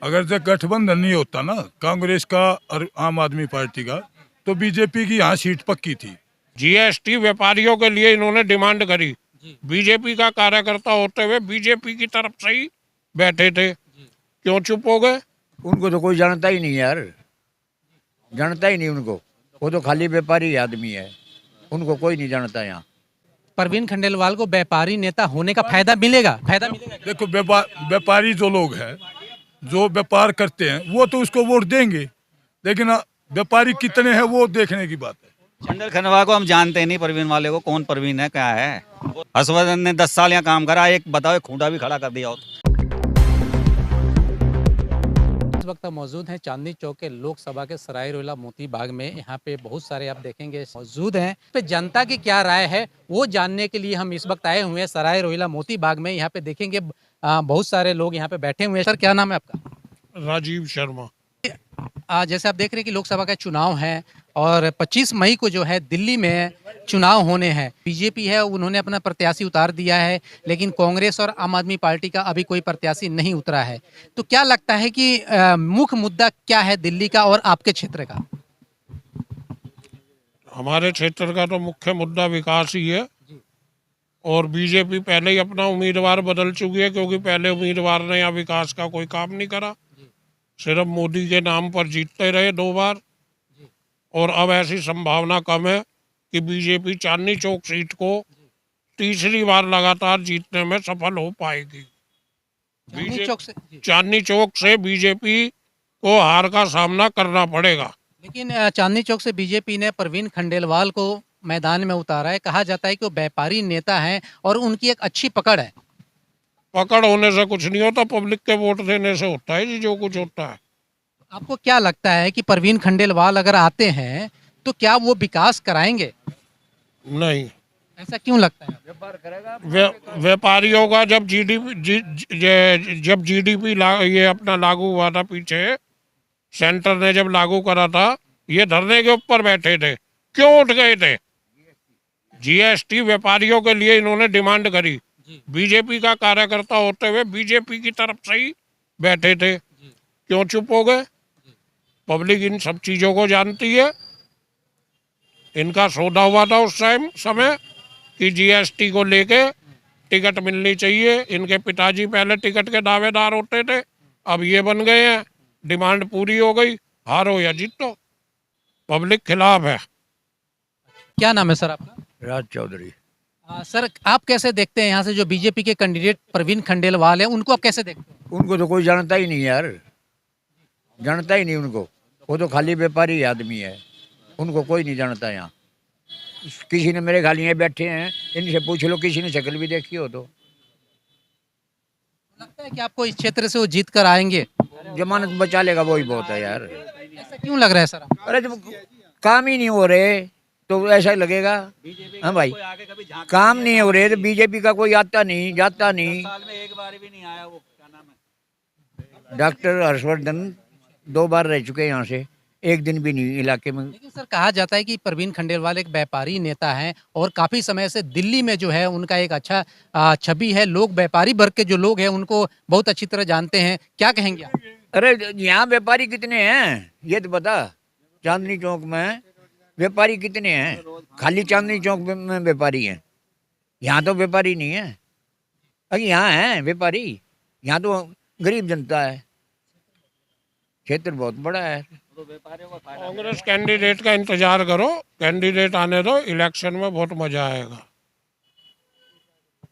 अगर जो गठबंधन नहीं होता ना कांग्रेस का और आम आदमी पार्टी का, तो बीजेपी की यहाँ सीट पक्की थी। जीएसटी व्यापारियों के लिए इन्होंने डिमांड करी, बीजेपी का कार्यकर्ता होते हुए बीजेपी की तरफ से ही बैठे थे, क्यों चुप हो गए? उनको तो कोई जानता ही नहीं यार, जानता ही नहीं उनको। वो तो खाली व्यापारी आदमी है, उनको कोई नहीं जानता यहाँ। परवीन खंडेलवाल को व्यापारी नेता होने का फायदा मिलेगा? देखो व्यापारी जो लोग हैं, जो व्यापार करते हैं, वो तो उसको वोट देंगे, लेकिन व्यापारी कितने हैं वो देखने की बात है। खंडेल खनवा को हम जानते नहीं, परवीन वाले को कौन परवीन है क्या है। हर्षवर्धन ने 10 साल यहाँ काम करा, एक बताओ, एक खूंटा भी खड़ा कर दिया हो। इस वक्त हम मौजूद हैं चांदनी चौक के लोकसभा के सराय रोहिल्ला मोती बाग में। यहाँ पे बहुत सारे आप देखेंगे मौजूद हैं। पे जनता की क्या राय है वो जानने के लिए हम इस वक्त आए हुए हैं सराय रोहिल्ला मोती बाग में। यहाँ पे देखेंगे बहुत सारे लोग यहाँ पे बैठे हुए हैं। सर क्या नाम है आपका? राजीव शर्मा। जैसे आप देख रहे हैं कि लोकसभा का चुनाव है और 25 मई को जो है दिल्ली में चुनाव होने हैं। बीजेपी है उन्होंने अपना प्रत्याशी उतार दिया है, लेकिन कांग्रेस और आम आदमी पार्टी का अभी कोई प्रत्याशी नहीं उतरा है। तो क्या लगता है कि मुख्य मुद्दा क्या है दिल्ली का और आपके क्षेत्र का? हमारे क्षेत्र का तो मुख्य मुद्दा विकास ही है, और बीजेपी पहले ही अपना उम्मीदवार बदल चुकी है, क्योंकि पहले उम्मीदवार ने यहाँ विकास का कोई काम नहीं करा, सिर्फ मोदी के नाम पर जीतते रहे 2 बार। और अब ऐसी संभावना कम है कि बीजेपी चांदनी चौक सीट को तीसरी बार लगातार जीतने में सफल हो पाएगी। चांदनी चौक से बीजेपी को हार का सामना करना पड़ेगा। लेकिन चांदनी चौक से बीजेपी ने परवीन खंडेलवाल को मैदान में उतारा है। कहा जाता है कि वो व्यापारी नेता हैं और उनकी एक अच्छी पकड़ है। पकड़ होने से कुछ नहीं होता, पब्लिक के वोट देने से होता है जी जो कुछ होता है। आपको क्या लगता है कि परवीन खंडेलवाल अगर आते हैं तो क्या वो विकास कराएंगे? नहीं। ऐसा क्यों लगता है? व्यापारियों का जब जीडीपी ये अपना लागू हुआ था, पीछे सेंटर ने जब लागू करा था, ये धरने के ऊपर बैठे थे, क्यों उठ गए थे? जीएसटी व्यापारियों के लिए इन्होंने डिमांड करी, बीजेपी का कार्यकर्ता होते हुए बीजेपी की तरफ से ही बैठे थे, क्यों चुप हो गए? पब्लिक इन सब चीजों को जानती है। इनका सौदा हुआ था उस समय कि जीएसटी को लेके टिकट मिलनी चाहिए। इनके पिताजी पहले टिकट के दावेदार होते थे, अब ये बन गए हैं। डिमांड पूरी हो गई, हारो या जीतो, पब्लिक खिलाफ है। क्या नाम है सर आपका? राज चौधरी। सर आप कैसे देखते हैं यहाँ से जो बीजेपी के कैंडिडेट परवीन खंडेलवाल हैं, उनको आप कैसे देखते हैं? उनको तो कोई जानता ही नहीं यार, जानता ही नहीं उनको। वो तो खाली व्यापारी आदमी है, उनको कोई नहीं जानता यहाँ। किसी ने मेरे ख्याल यहाँ बैठे हैं, इनसे पूछ लो, किसी ने शक्ल भी देखी हो तो। लगता है कि आपको इस क्षेत्र से वो जीत कर आएंगे? जमानत बचा लेगा वही बहुत है यार। ऐसा क्यों लग रहा है सर? अरे जब काम ही नहीं हो रहे तो ऐसा ही लगेगा। हाँ भाई, काम नहीं हो रहे तो बीजेपी का कोई आता नहीं, जाता नहीं। साल में एक बार भी नहीं आया वो, क्या नाम है, डॉक्टर हर्षवर्धन 2 बार रह चुके हैं यहाँ से, एक दिन भी नहीं इलाके में। लेकिन सर कहा जाता है कि परवीन खंडेलवाल एक व्यापारी नेता हैं और काफी समय से दिल्ली में जो है उनका एक अच्छा छवि है। लोग व्यापारी वर्ग के जो लोग हैं उनको बहुत अच्छी तरह जानते हैं। क्या कहेंगे आप? अरे यहाँ व्यापारी कितने हैं ये तो बता। चांदनी चौक में व्यापारी कितने हैं? खाली चांदनी चौक में व्यापारी हैं, यहाँ तो व्यापारी नहीं है। अरे यहाँ है व्यापारी, यहाँ तो गरीब जनता है। क्षेत्र बहुत बड़ा है। कांग्रेस कैंडिडेट का इंतजार करो, कैंडिडेट आने दो, इलेक्शन में बहुत मजा आएगा।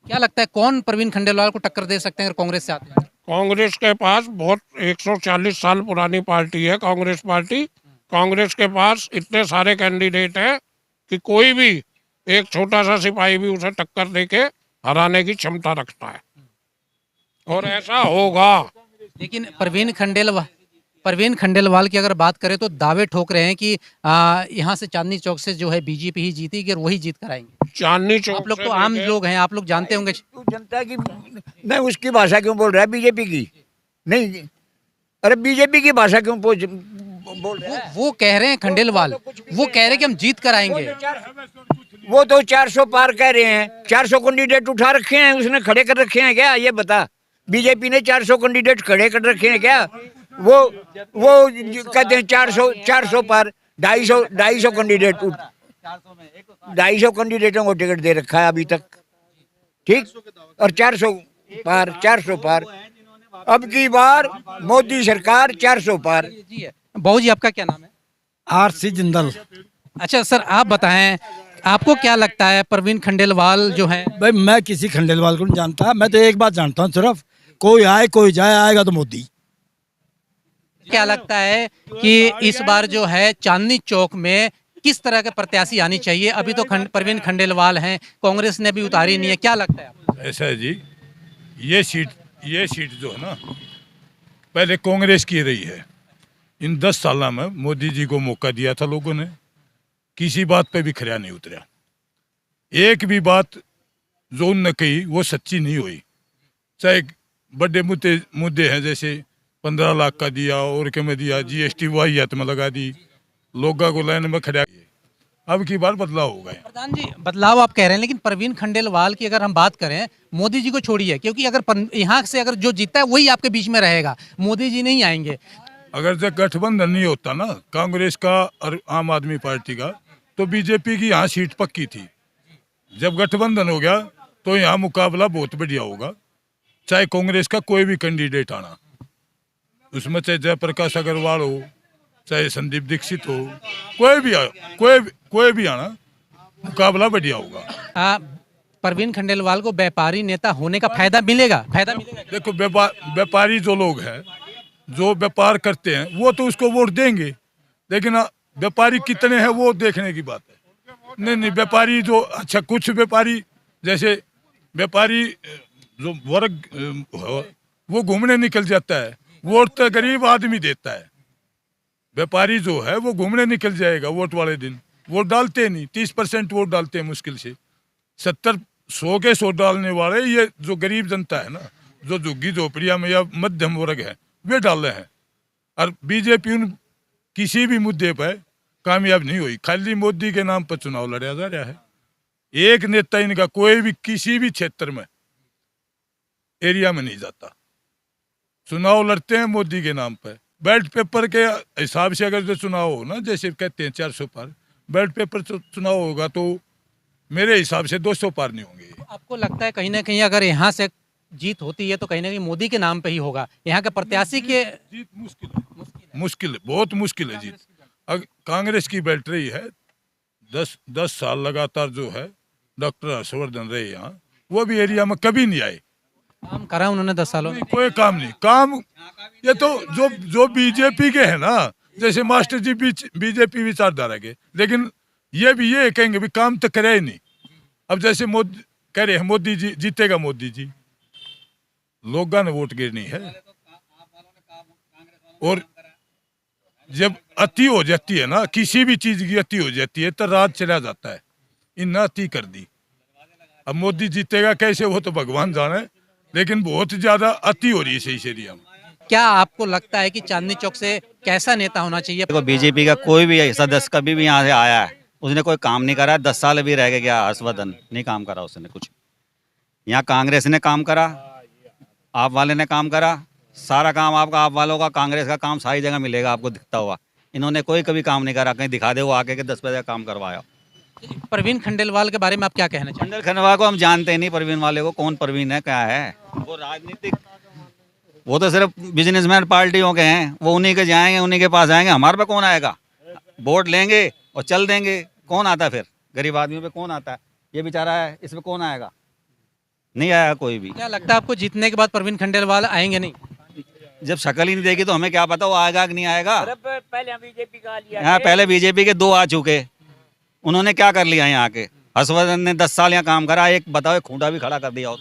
क्या लगता है कौन परवीन खंडेलवाल को टक्कर दे सकते हैं अगर कांग्रेस से आते हैं? कांग्रेस के पास बहुत 140 साल पुरानी पार्टी है कांग्रेस पार्टी। कांग्रेस के पास इतने सारे कैंडिडेट हैं कि कोई भी एक छोटा सा सिपाही भी उसे टक्कर देके हराने की क्षमता रखता है, और ऐसा होगा। लेकिन परवीन खंडेलवाल की अगर बात करें तो दावे ठोक रहे हैं कि यहाँ से चांदनी चौक से जो है बीजेपी ही जीतेगी और वही जीत कर आएंगे। चांदनी चौक आप लोग तो आम लोग हैं, आप लोग जानते होंगे। तू जनता की नहीं, उसकी भाषा क्यों बोल रहा है? बीजेपी की नहीं, अरे बीजेपी की भाषा क्यों बोल रहा है? वो कह रहे हैं खंडेलवाल, वो कह रहे हैं कि हम जीत कर आएंगे। वो तो 400 पार कह रहे हैं। 400 कैंडिडेट उठा रखे हैं उसने, खड़े कर रखे हैं क्या? ये बता, बीजेपी ने 400 कैंडिडेट खड़े कर रखे हैं क्या? वो कहते हैं 400 पर 250 कैंडिडेट 250 कैंडिडेटों को टिकट दे रखा है अभी तक, ठीक, और 400 पार। अब की बार मोदी सरकार 400 पार। जी बहू जी, आपका क्या नाम है? आरसी जिंदल। अच्छा सर, आप बताएं, आपको क्या लगता है परवीन खंडेलवाल जो हैं? भाई मैं किसी खंडेलवाल को नहीं जानता, मैं तो एक बात जानता हूँ सिर्फ, कोई आए कोई जाए, आएगा तो मोदी। क्या लगता है कि इस बार जो है चांदनी चौक में किस तरह के प्रत्याशी आनी चाहिए? अभी तो परवीन खंडेलवाल हैं, कांग्रेस ने भी उतारी नहीं है, क्या लगता है आपको? ऐसा है जी, ये सीट जो है ना पहले कांग्रेस की रही है। इन 10 साल में मोदी जी को मौका दिया था लोगों ने, किसी बात पे भी खरा नहीं उतरा। एक भी बात जो उनने कही वो सच्ची नहीं हुई। चाहे बड़े मुद्दे हैं, जैसे 15 लाख का दिया और के में दिया, GST वाहियात में लगा दी, लोगों को लाइन में खड़ा किया। अब की बार बदलाव होगा। प्रधान जी, बदलाव आप कह रहे हैं, लेकिन परवीन खंडेलवाल की अगर हम बात करें, मोदी जी को छोड़िए, क्योंकि अगर यहाँ से अगर जो जीतता है वही आपके बीच में रहेगा, मोदी जी नहीं आएंगे। अगर जब गठबंधन नहीं होता ना कांग्रेस का और आम आदमी पार्टी का, तो बीजेपी की यहाँ सीट पक्की थी। जब गठबंधन हो गया तो यहाँ मुकाबला बहुत बढ़िया होगा। चाहे कांग्रेस का कोई भी कैंडिडेट आना, उसमें चाहे जयप्रकाश अग्रवाल हो, चाहे संदीप दीक्षित हो, कोई भी आना, मुकाबला बढ़िया होगा। परवीन खंडेलवाल को व्यापारी नेता होने का फायदा मिलेगा? देखो, व्यापारी जो लोग हैं, जो व्यापार करते हैं, वो तो उसको वोट देंगे, लेकिन व्यापारी कितने हैं वो देखने की बात है। नहीं, व्यापारी जो, अच्छा कुछ व्यापारी, जैसे व्यापारी जो वर्ग वो घूमने निकल जाता है, वोट तो गरीब आदमी देता है। व्यापारी जो है वो घूमने निकल जाएगा वोट वाले दिन, वोट डालते नहीं। 30% वोट डालते हैं मुश्किल से। 100 के 100 डालने वाले ये जो गरीब जनता है ना, जो झुग्गी झोपड़िया में या मध्यम वर्ग है, वे डाल रहे हैं। और बीजेपी उन किसी भी मुद्दे पर कामयाब नहीं हुई, खाली मोदी के नाम पर चुनाव लड़ा जा रहा है। एक नेता इनका कोई भी किसी भी क्षेत्र में एरिया में नहीं जाता, चुनाव लड़ते हैं मोदी के नाम पर। बैलेट पेपर के हिसाब से अगर जो चुनाव हो ना, जैसे कहते हैं 400 पार, बैलेट पेपर चुनाव होगा तो मेरे हिसाब से 200 पार नहीं होंगे। आपको लगता है कहीं ना कहीं अगर यहाँ से जीत होती है तो कहीं ना कहीं मोदी के नाम पे ही होगा? यहाँ के प्रत्याशी के जीत मुश्किल है, बहुत मुश्किल है जीत। अगर कांग्रेस की बैठ रही है 10 साल लगातार, जो है डॉक्टर हर्षवर्धन रहे यहाँ, वो भी एरिया में कभी नहीं आए। काम करा उन्होंने 10 सालों में? कोई काम नहीं। काम ये तो जो बीजेपी के है ना, जैसे मास्टर जी बीजेपी विचारधारा के, लेकिन ये भी ये कहेंगे भी काम तो करे ही नहीं। अब जैसे मोदी कह रहे हैं मोदी जी जीतेगा, मोदी जी, लोगों ने वोट गिरनी है। और जब अति हो जाती है ना, किसी भी चीज की अति हो जाती है तो राज चला जाता है। इन अति कर दी। अब मोदी जीतेगा कैसे वो तो भगवान जाने, लेकिन बहुत ज्यादा अति हो रही है इस एरिया में। क्या आपको लगता है कि चांदनी चौक से कैसा नेता होना चाहिए? देखो, बीजेपी का कोई भी सदस्य कभी भी यहाँ से आया है, उसने कोई काम नहीं करा। 10 साल भी रह गया, हर्षवर्धन नहीं काम करा उसने कुछ। यहाँ कांग्रेस ने काम करा, आप वाले ने काम करा, सारा काम आपका आप वालों का, कांग्रेस का काम सारी जगह मिलेगा आपको दिखता हुआ। इन्होंने कोई कभी काम नहीं करा, कहीं दिखा दे वो आके के 10 पैसे काम करवाया। परवीन खंडेलवाल के बारे में आप क्या कहना चाहेंगे? खंडेल खंडवा को हम जानते नहीं, परवीन वाले को, कौन परवीन है, क्या है वो? राजनीतिक, वो तो सिर्फ बिजनेसमैन पार्टियों के हैं, वो उन्हीं के जाएंगे, उन्हीं के पास आएंगे। हमारे पे कौन आएगा? वोट लेंगे और चल देंगे। कौन आता है फिर? गरीब आदमियों पे कौन आता है? ये बेचारा है, इस पे कौन आएगा? नहीं आया कोई भी। क्या लगता है आपको जीतने के बाद परवीन खंडेलवाल आएंगे नहीं? जब शक्ल ही नहीं देगी तो हमें क्या पता वो आएगा कि नहीं आएगा। पहले बीजेपी का लिया, यहाँ पहले बीजेपी के 2 आ चुके, उन्होंने क्या कर लिया यहाँ के? हर्षवर्धन ने 10 साल यहाँ काम करा, एक बताओ, एक खूंटा भी खड़ा कर दिया हो।